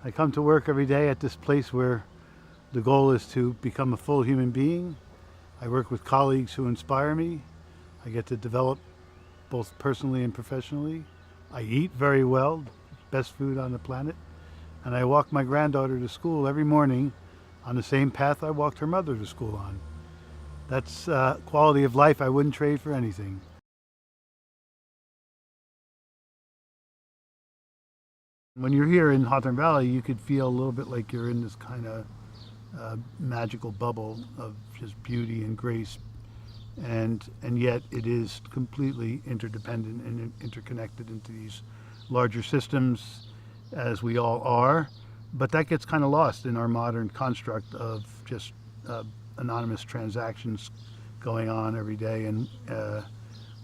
I come to work every day at this place where the goal is to become a full human being. I work with colleagues who inspire me. I get to develop both personally and professionally. I eat very well, best food on the planet. And I walk my granddaughter to school every morning on the same path I walked her mother to school on. That's quality of life I wouldn't trade for anything. When you're here in Hawthorne Valley, you could feel a little bit like you're in this kind of magical bubble of just beauty and grace, and yet it is completely interdependent and interconnected into these larger systems, as we all are. But that gets kind of lost in our modern construct of just anonymous transactions going on every day, and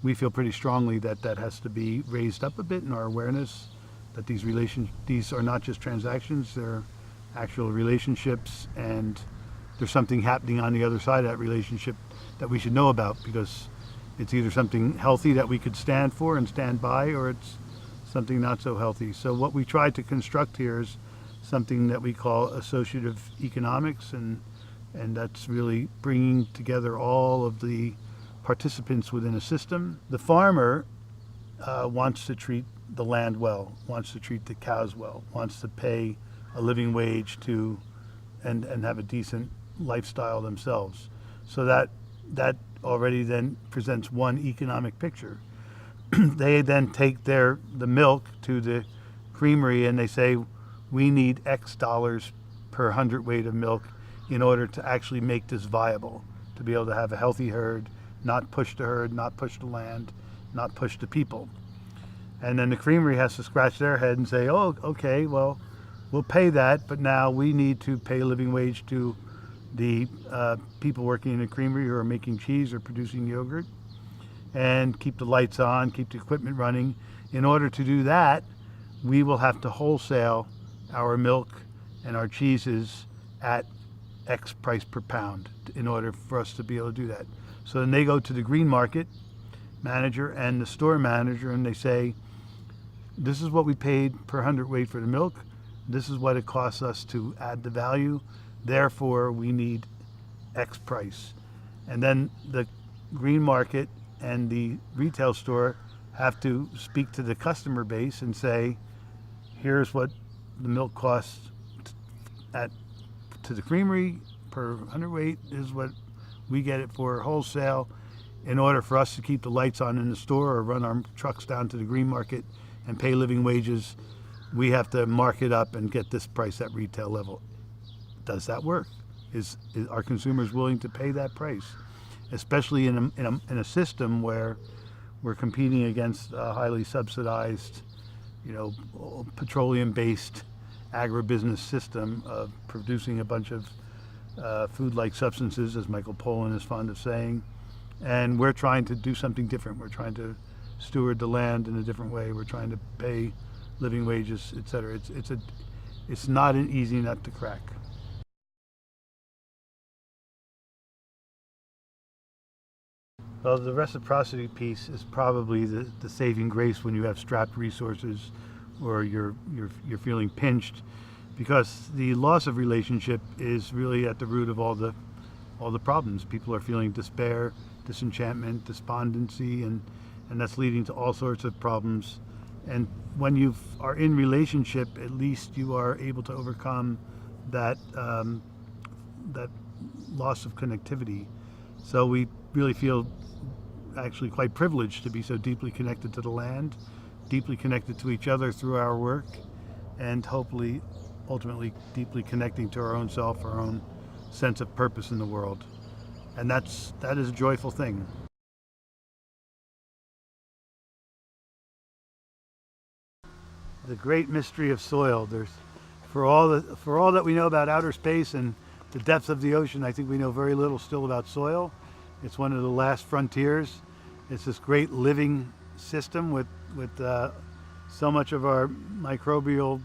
we feel pretty strongly that that has to be raised up a bit in our awareness, that these are not just transactions, they're actual relationships, and there's something happening on the other side of that relationship that we should know about, because it's either something healthy that we could stand for and stand by, or it's something not so healthy. So what we tried to construct here is something that we call associative economics, and that's really bringing together all of the participants within a system. The farmer wants to treat the land well, wants to treat the cows well, wants to pay a living wage to and have a decent lifestyle themselves. So that already then presents one economic picture. They then take the milk to the creamery and they say, we need X dollars per hundredweight of milk in order to actually make this viable, to be able to have a healthy herd, not push the herd, not push the land, not push the people. And then the creamery has to scratch their head and say, oh, okay, well, we'll pay that, but now we need to pay a living wage to the people working in the creamery who are making cheese or producing yogurt, and keep the lights on, keep the equipment running. In order to do that, we will have to wholesale our milk and our cheeses at X price per pound in order for us to be able to do that. So then they go to the green market manager and the store manager and they say, this is what we paid per hundredweight for the milk. This is what it costs us to add the value. Therefore, we need X price. And then the green market and the retail store have to speak to the customer base and say, here's what the milk costs to the creamery per hundredweight, is what we get it for wholesale. In order for us to keep the lights on in the store or run our trucks down to the green market and pay living wages, we have to mark it up and get this price at retail level. Does that work? Are consumers willing to pay that price? Especially in a system where we're competing against a highly subsidized, petroleum-based agribusiness system of producing a bunch of food-like substances, as Michael Pollan is fond of saying. And we're trying to do something different. We're trying to steward the land in a different way. We're trying to pay living wages, et cetera. It's not an easy nut to crack. Well, the reciprocity piece is probably the saving grace when you have strapped resources or you're feeling pinched, because the loss of relationship is really at the root of all the problems. People are feeling despair, disenchantment, despondency, and that's leading to all sorts of problems. And when you are in relationship, at least you are able to overcome that that loss of connectivity. So we really feel actually quite privileged to be so deeply connected to the land, deeply connected to each other through our work, and hopefully, ultimately, deeply connecting to our own self, our own sense of purpose in the world. And that is a joyful thing. The great mystery of soil. For all that we know about outer space and the depths of the ocean, I think we know very little still about soil. It's one of the last frontiers. It's this great living system with so much of our microbial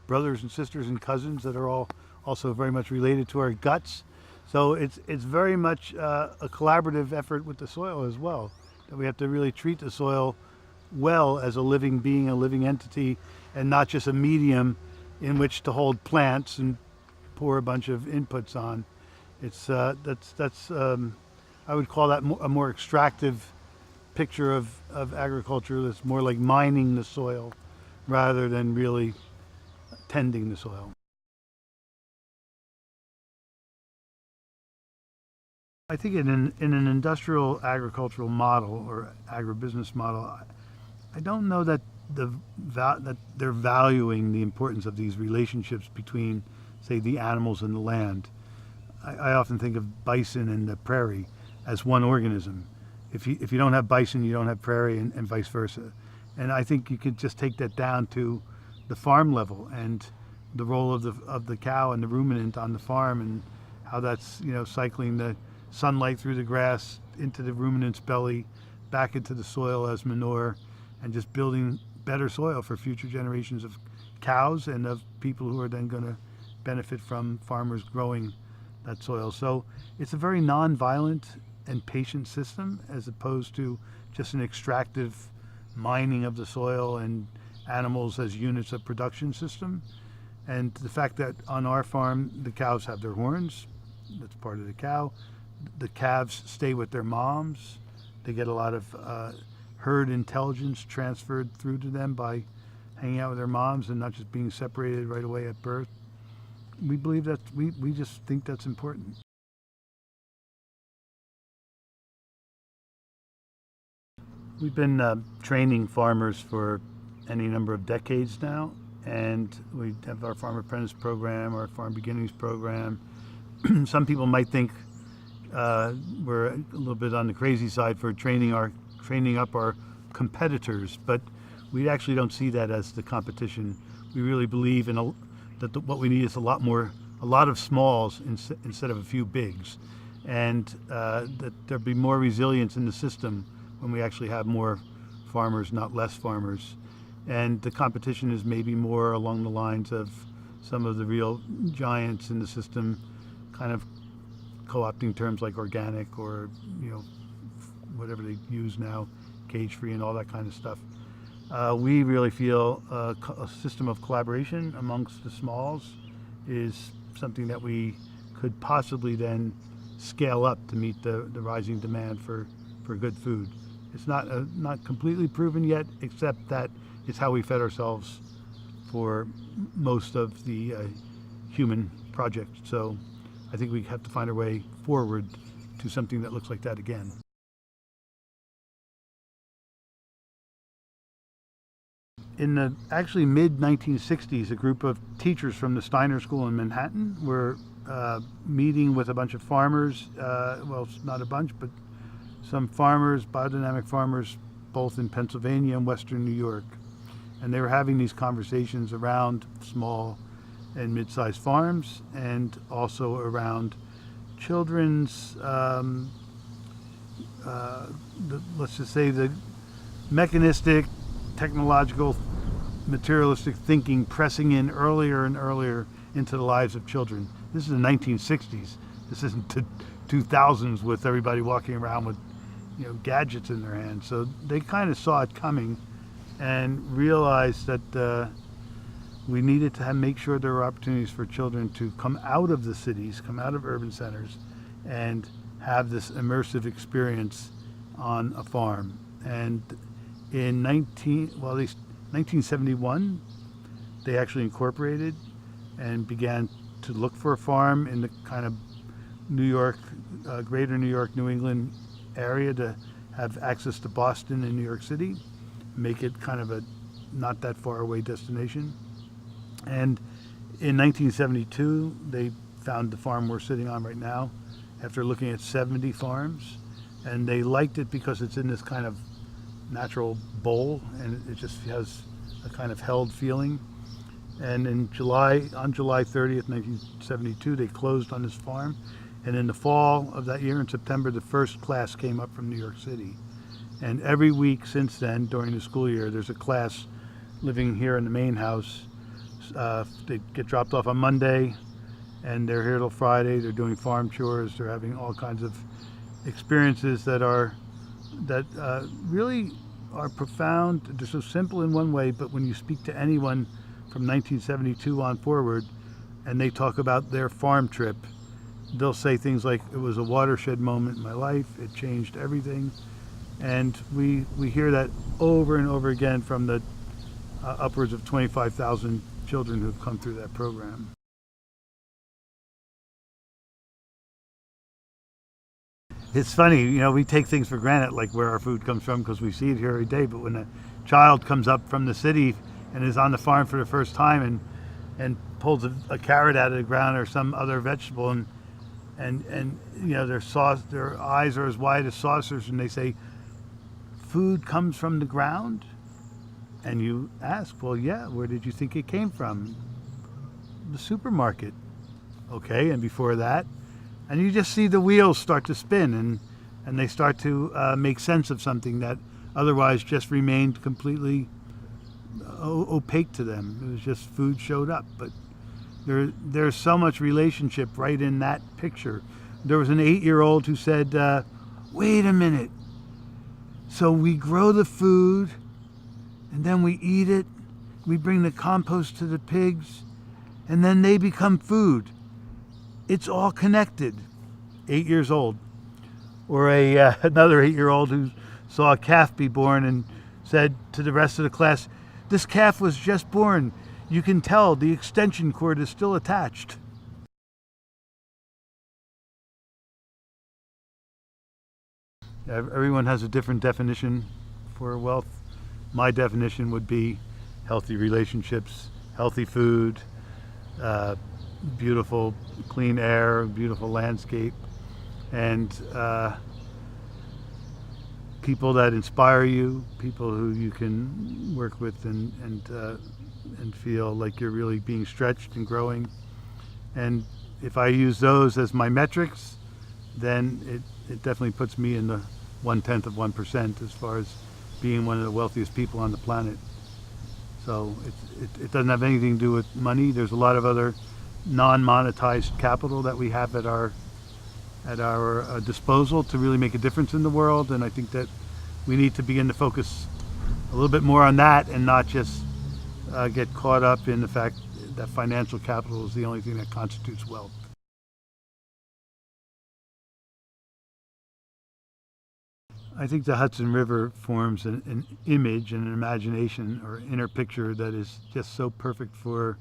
brothers and sisters and cousins that are all also very much related to our guts. So it's very much a collaborative effort with the soil as well, that we have to really treat the soil well as a living being, a living entity, and not just a medium in which to hold plants and pour a bunch of inputs on. It's that's I would call that a more extractive picture of agriculture. That's more like mining the soil rather than really tending the soil. I think in an industrial agricultural model or agribusiness model, I don't know that that they're valuing the importance of these relationships between, say, the animals and the land. I often think of bison and the prairie as one organism. If you don't have bison, you don't have prairie, and vice versa. And I think you could just take that down to the farm level and the role of the cow and the ruminant on the farm, and how that's, you know, cycling the sunlight through the grass into the ruminant's belly, back into the soil as manure, and just building better soil for future generations of cows and of people who are then going to benefit from farmers growing that soil. So it's a very non-violent and patient system, as opposed to just an extractive mining of the soil and animals as units of production system. And the fact that on our farm the cows have their horns, that's part of the cow. The calves stay with their moms. They get a lot of herd intelligence transferred through to them by hanging out with their moms and not just being separated right away at birth. We believe that we just think that's important. We've been training farmers for any number of decades now, and we have our Farm Apprentice program, our Farm Beginnings program. Some people might think we're a little bit on the crazy side for training up our competitors, but we actually don't see that as the competition. We really believe in what we need is a lot of smalls instead of a few bigs, and that there'll be more resilience in the system when we actually have more farmers, not less farmers. And the competition is maybe more along the lines of some of the real giants in the system, kind of co-opting terms like organic, or, you know, whatever they use now, cage-free and all that kind of stuff. We really feel a system of collaboration amongst the smalls is something that we could possibly then scale up to meet the rising demand for good food. It's not completely proven yet, except that it's how we fed ourselves for most of the human project. So I think we have to find a way forward to something that looks like that again. In the actually mid-1960s, a group of teachers from the Steiner School in Manhattan were meeting with a bunch of farmers, well, not a bunch, but some farmers, biodynamic farmers, both in Pennsylvania and Western New York. And they were having these conversations around small and mid-sized farms, and also around children's, let's just say, the mechanistic, technological, materialistic thinking pressing in earlier and earlier into the lives of children. This is the 1960s. This isn't the 2000s with everybody walking around with, you know, gadgets in their hands. So they kind of saw it coming and realized that we needed to make sure there were opportunities for children to come out of the cities, come out of urban centers, and have this immersive experience on a farm. And in 1971, they actually incorporated and began to look for a farm in the kind of New York, greater New York, New England area, to have access to Boston and New York City, make it kind of a not that far away destination. And in 1972, they found the farm we're sitting on right now after looking at 70 farms. And they liked it because it's in this kind of natural bowl, and it just has a kind of held feeling. And on July 30th, 1972, they closed on this farm. And in the fall of that year, in September, the first class came up from New York City. And every week since then, during the school year, there's a class living here in the main house. They get dropped off on Monday, and they're here till Friday. They're doing farm chores. They're having all kinds of experiences that really are profound. They're so simple in one way, but when you speak to anyone from 1972 on forward, and they talk about their farm trip. They'll say things like, it was a watershed moment in my life, it changed everything. And we hear that over and over again from the upwards of 25,000 children who've come through that program. It's funny, you know, we take things for granted, like where our food comes from, because we see it here every day. But when a child comes up from the city and is on the farm for the first time and pulls a carrot out of the ground or some other vegetable, and you know, their eyes are as wide as saucers, and they say, "Food comes from the ground?" And you ask, "Well, yeah, where did you think it came from?" "The supermarket." "Okay, and before that?" And you just see the wheels start to spin, and they start to make sense of something that otherwise just remained completely opaque to them. It was just food showed up. But there's so much relationship right in that picture. There was an 8-year-old who said, "Wait a minute. So we grow the food, and then we eat it. We bring the compost to the pigs, and then they become food. It's all connected." 8 years old. Or another 8-year-old who saw a calf be born and said to the rest of the class, "This calf was just born. You can tell the extension cord is still attached." Everyone has a different definition for wealth. My definition would be healthy relationships, healthy food, beautiful clean air, beautiful landscape, and people that inspire you, people who you can work with and feel like you're really being stretched and growing. And if I use those as my metrics, then it definitely puts me in the 1/10 of 1% as far as being one of the wealthiest people on the planet. So it doesn't have anything to do with money. There's a lot of other non-monetized capital that we have at our disposal to really make a difference in the world. And I think that we need to begin to focus a little bit more on that and not just get caught up in the fact that financial capital is the only thing that constitutes wealth. I think the Hudson River forms an image and an imagination or inner picture that is just so perfect for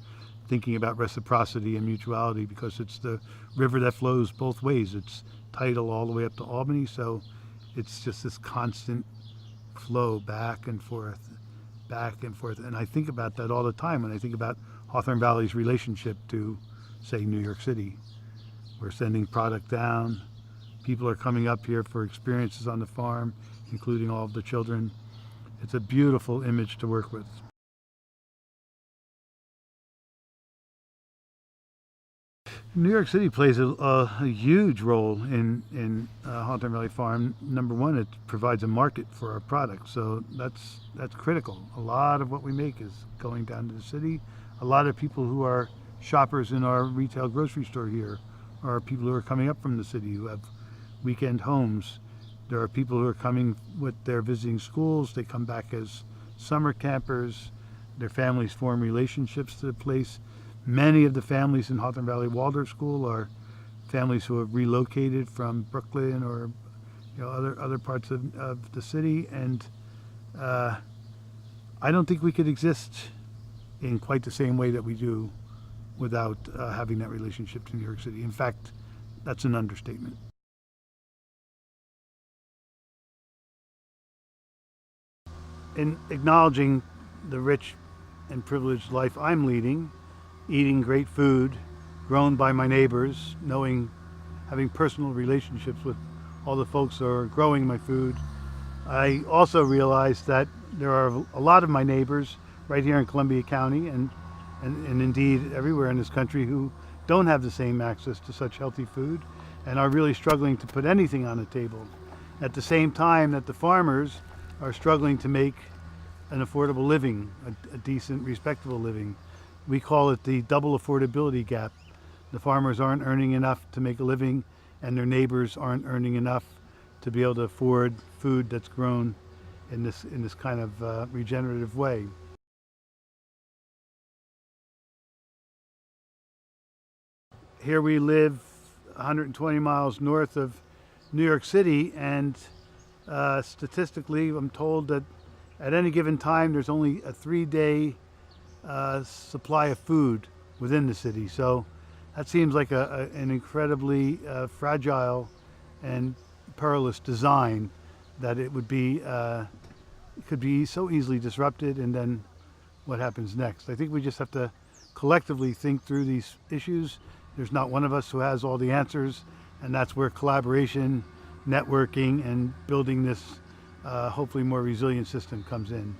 thinking about reciprocity and mutuality, because it's the river that flows both ways. It's tidal all the way up to Albany, so it's just this constant flow back and forth, back and forth. And I think about that all the time when I think about Hawthorne Valley's relationship to, say, New York City. We're sending product down. People are coming up here for experiences on the farm, including all of the children. It's a beautiful image to work with. New York City plays a huge role in Hawthorne Valley Farm. Number one, it provides a market for our products, so that's critical. A lot of what we make is going down to the city. A lot of people who are shoppers in our retail grocery store here are people who are coming up from the city who have weekend homes. There are people who are coming with their visiting schools. They come back as summer campers. Their families form relationships to the place. Many of the families in Hawthorne Valley Waldorf School are families who have relocated from Brooklyn or other parts of the city. And I don't think we could exist in quite the same way that we do without having that relationship to New York City. In fact, that's an understatement. In acknowledging the rich and privileged life I'm leading, eating great food grown by my neighbors, having personal relationships with all the folks who are growing my food, I also realize that there are a lot of my neighbors right here in Columbia County and indeed everywhere in this country who don't have the same access to such healthy food and are really struggling to put anything on the table. At the same time that the farmers are struggling to make an affordable living, a decent, respectable living. We call it the double affordability gap. The farmers aren't earning enough to make a living, and their neighbors aren't earning enough to be able to afford food that's grown in this kind of regenerative way. here we live 120 miles north of New York City, and statistically, I'm told that at any given time there's only a 3-day supply of food within the city. So that seems like an incredibly fragile and perilous design, that it would be it could be so easily disrupted, and then what happens next? I think we just have to collectively think through these issues. There's not one of us who has all the answers, and that's where collaboration, networking, and building this hopefully more resilient system comes in.